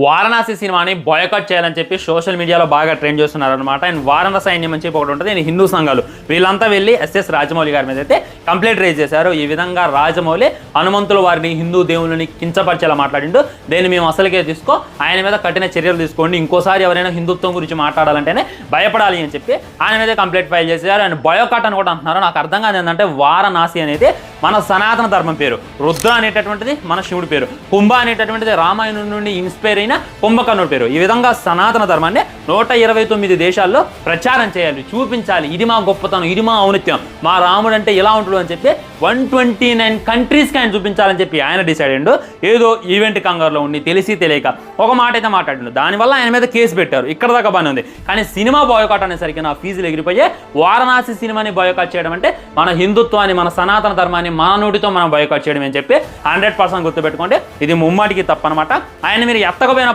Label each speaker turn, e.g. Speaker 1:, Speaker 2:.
Speaker 1: వారణాసి సినిమాని బాయ్కాట్ చేయాలని చెప్పి సోషల్ మీడియాలో బాగా ట్రెండ్ చేస్తున్నారు అనమాట. అండ్ వారణ సైన్యం అని చెప్పి ఒకటి ఉంటుంది. నేను హిందూ సంఘాలు వీళ్ళంతా వెళ్ళి ఎస్ఎస్ రాజమౌళి గారి మీద అయితే కంప్లైంట్ రేజ్ చేశారు. ఈ విధంగా రాజమౌళి హనుమంతుల వారిని హిందూ దేవుళ్ళని కించపరిచేలా మాట్లాడిండు. దీన్ని మేము అసలుకే తీసుకో, ఆయన మీద కఠిన చర్యలు తీసుకోండి, ఇంకోసారి ఎవరైనా హిందుత్వం గురించి మాట్లాడాలంటేనే భయపడాలి అని చెప్పి ఆయన మీద కంప్లైంట్ ఫైల్ చేశారు. అండ్ బాయ్కాట్ అని కూడా అంటున్నారు. నాకు అర్థం కాదు ఏంటంటే వారణాసి అనేది మన సనాతన ధర్మం పేరు, రుద్ర అనేటటువంటిది మన శివుడి పేరు, కుంభ అనేటటువంటిది రామాయణం నుండి ఇన్స్పైర్ అయిన కుంభకర్ణుడి పేరు. ఈ విధంగా సనాతన ధర్మాన్ని 129 దేశాల్లో ప్రచారం చేయాలి, చూపించాలి. ఇది మా గొప్పతనం, ఇది మా ఔన్నత్యం, మా రాముడు అంటే ఇలా ఉంటాడు అని చెప్పి 129 కంట్రీస్కి ఆయన చూపించాలని చెప్పి ఆయన డిసైడ్ అయ్యిండు. ఏదో ఈవెంట్ కంగారులో ఉండి తెలిసి తెలియక ఒక మాట అయితే మాట్లాడిండు. దానివల్ల ఆయన మీద కేసు పెట్టారు. ఇక్కడ దాకా బాగానే ఉంది. కానీ సినిమా బాయ్కాట్ అనేసరికి నా ఫీజులు ఎగిరిపోయే. వారణాసి సినిమాని బాయ్కాట్ చేయడం అంటే మన హిందుత్వాన్ని, మన సనాతన ధర్మాన్ని మన నోటితో మనం బాయ్కాట్ చేయడం అని చెప్పి 100% గుర్తుపెట్టుకోండి. ఇది ముమ్మాటికి తప్పనమాట. ఆయన మీరు ఎత్తకపోయిన